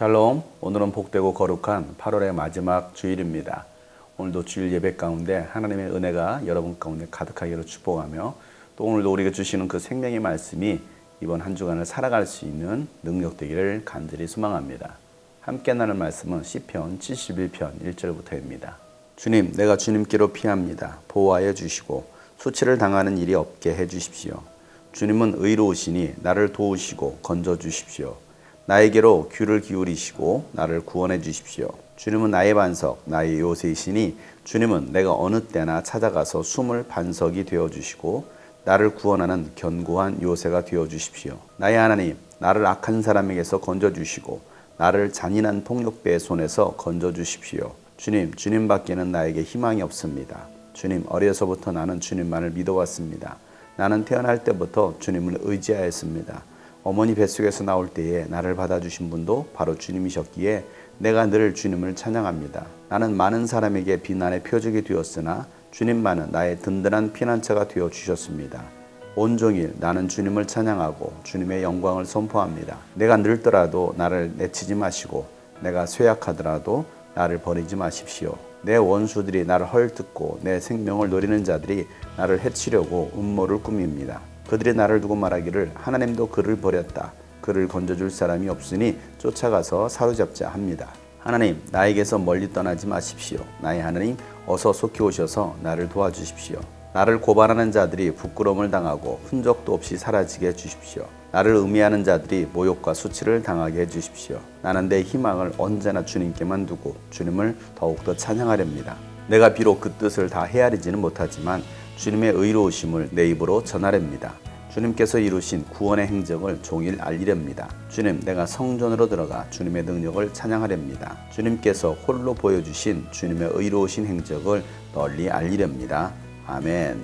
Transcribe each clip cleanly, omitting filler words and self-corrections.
샬롬, 오늘은 복되고 거룩한 8월의 마지막 주일입니다. 오늘도 주일 예배 가운데 하나님의 은혜가 여러분 가운데 가득하기를 축복하며 또 오늘도 우리에게 주시는 그 생명의 말씀이 이번 한 주간을 살아갈 수 있는 능력 되기를 간절히 소망합니다. 함께 나눌 말씀은 시편 71편 1절부터입니다. 주님, 내가 주님께로 피합니다. 보호하여 주시고 수치를 당하는 일이 없게 해주십시오. 주님은 의로우시니 나를 도우시고 건져주십시오. 나에게로 귀를 기울이시고 나를 구원해 주십시오. 주님은 나의 반석, 나의 요새이시니 주님은 내가 어느 때나 찾아가서 숨을 반석이 되어주시고 나를 구원하는 견고한 요새가 되어주십시오. 나의 하나님, 나를 악한 사람에게서 건져주시고 나를 잔인한 폭력배의 손에서 건져주십시오. 주님 밖에는 나에게 희망이 없습니다. 주님, 어려서부터 나는 주님만을 믿어왔습니다. 나는 태어날 때부터 주님을 의지하였습니다. 어머니 뱃속에서 나올 때에 나를 받아주신 분도 바로 주님이셨기에 내가 늘 주님을 찬양합니다. 나는 많은 사람에게 비난의 표적이 되었으나 주님만은 나의 든든한 피난처가 되어주셨습니다. 온종일 나는 주님을 찬양하고 주님의 영광을 선포합니다. 내가 늙더라도 나를 내치지 마시고 내가 쇠약하더라도 나를 버리지 마십시오. 내 원수들이 나를 헐뜯고 내 생명을 노리는 자들이 나를 해치려고 음모를 꾸밉니다. 그들이 나를 두고 말하기를 하나님도 그를 버렸다. 그를 건져줄 사람이 없으니 쫓아가서 사로잡자 합니다. 하나님, 나에게서 멀리 떠나지 마십시오. 나의 하나님, 어서 속히 오셔서 나를 도와주십시오. 나를 고발하는 자들이 부끄러움을 당하고 흔적도 없이 사라지게 해주십시오. 나를 음해하는 자들이 모욕과 수치를 당하게 해주십시오. 나는 내 희망을 언제나 주님께만 두고 주님을 더욱더 찬양하렵니다. 내가 비록 그 뜻을 다 헤아리지는 못하지만 주님의 의로우심을 내 입으로 전하렵니다. 주님께서 이루신 구원의 행적을 종일 알리렵니다. 주님, 내가 성전으로 들어가 주님의 능력을 찬양하렵니다. 주님께서 홀로 보여주신 주님의 의로우신 행적을 널리 알리렵니다. 아멘.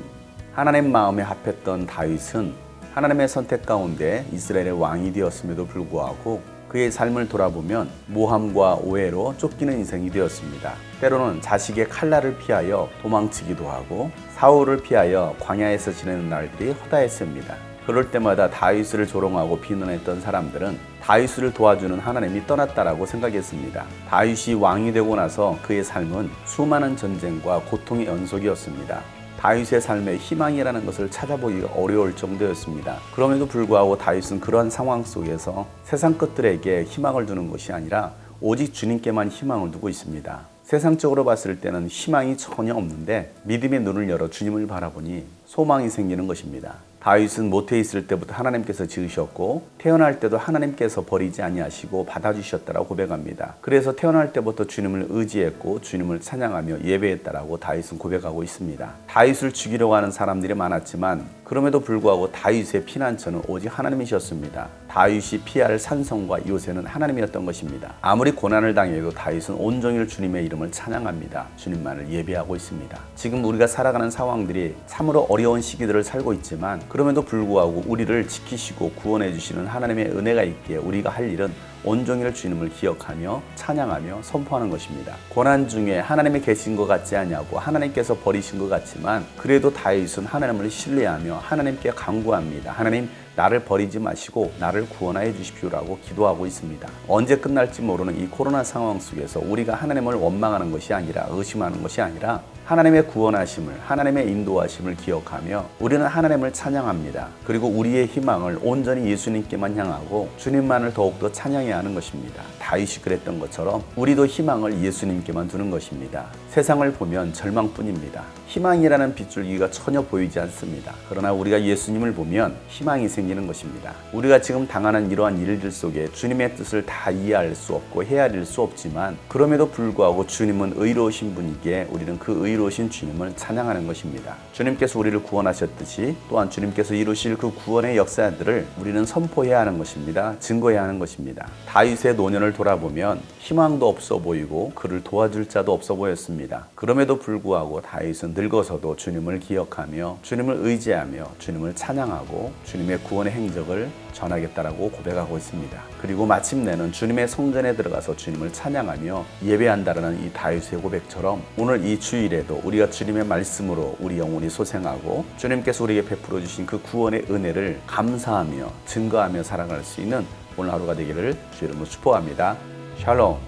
하나님 마음에 합했던 다윗은 하나님의 선택 가운데 이스라엘의 왕이 되었음에도 불구하고 그의 삶을 돌아보면 모함과 오해로 쫓기는 인생이 되었습니다. 때로는 자식의 칼날을 피하여 도망치기도 하고 사울을 피하여 광야에서 지내는 날들이 허다했습니다. 그럴 때마다 다윗을 조롱하고 비난했던 사람들은 다윗을 도와주는 하나님이 떠났다라고 생각했습니다. 다윗이 왕이 되고 나서 그의 삶은 수많은 전쟁과 고통의 연속이었습니다. 다윗의 삶에 희망이라는 것을 찾아보기가 어려울 정도였습니다. 그럼에도 불구하고 다윗은 그러한 상황 속에서 세상 것들에게 희망을 두는 것이 아니라 오직 주님께만 희망을 두고 있습니다. 세상적으로 봤을 때는 희망이 전혀 없는데 믿음의 눈을 열어 주님을 바라보니 소망이 생기는 것입니다. 다윗은 모태에 있을 때부터 하나님께서 지으셨고 태어날 때도 하나님께서 버리지 아니하시고 받아주셨다라고 고백합니다. 그래서 태어날 때부터 주님을 의지했고 주님을 찬양하며 예배했다라고 다윗은 고백하고 있습니다. 다윗을 죽이려고 하는 사람들이 많았지만 그럼에도 불구하고 다윗의 피난처는 오직 하나님이셨습니다. 다윗이 피할 산성과 요새는 하나님이었던 것입니다. 아무리 고난을 당해도 다윗은 온종일 주님의 이름을 찬양합니다. 주님만을 예배하고 있습니다. 지금 우리가 살아가는 상황들이 참으로 어려운 시기들을 살고 있지만 그럼에도 불구하고 우리를 지키시고 구원해 주시는 하나님의 은혜가 있기에 우리가 할 일은 온종일 주님을 기억하며 찬양하며 선포하는 것입니다. 고난 중에 하나님이 계신 것 같지 않냐고 하나님께서 버리신 것 같지만 그래도 다윗은 하나님을 신뢰하며 하나님께 간구합니다. 하나님, 나를 버리지 마시고 나를 구원하여 주십시오라고 기도하고 있습니다. 언제 끝날지 모르는 이 코로나 상황 속에서 우리가 하나님을 원망하는 것이 아니라 의심하는 것이 아니라 하나님의 구원하심을, 하나님의 인도하심을 기억하며 우리는 하나님을 찬양합니다. 그리고 우리의 희망을 온전히 예수님께만 향하고 주님만을 더욱더 찬양해야 하는 것입니다. 다윗이 그랬던 것처럼 우리도 희망을 예수님께만 두는 것입니다. 세상을 보면 절망뿐입니다. 희망이라는 빗줄기가 전혀 보이지 않습니다. 그러나 우리가 예수님을 보면 희망이 생기는 것입니다. 우리가 지금 당하는 이러한 일들 속에 주님의 뜻을 다 이해할 수 없고 헤아릴 수 없지만 그럼에도 불구하고 주님은 의로우신 분이기에 우리는 그 의로우신 주님을 찬양하는 것입니다. 주님께서 우리를 구원하셨듯이 또한 주님께서 이루실 그 구원의 역사들을 우리는 선포해야 하는 것입니다. 증거해야 하는 것입니다. 다윗의 노년을 돌아보면 희망도 없어 보이고 그를 도와줄 자도 없어 보였습니다. 그럼에도 불구하고 다윗은 늙어서도 주님을 기억하며 주님을 의지하며 주님을 찬양하고 주님의 구원의 행적을 전하겠다라고 고백하고 있습니다. 그리고 마침내는 주님의 성전에 들어가서 주님을 찬양하며 예배한다라는 이 다윗의 고백처럼 오늘 이 주일에도 우리가 주님의 말씀으로 우리 영혼이 소생하고 주님께서 우리에게 베풀어 주신 그 구원의 은혜를 감사하며 증거하며 살아갈 수 있는 오늘 하루가 되기를 주 이름으로 축복합니다. 샬롬.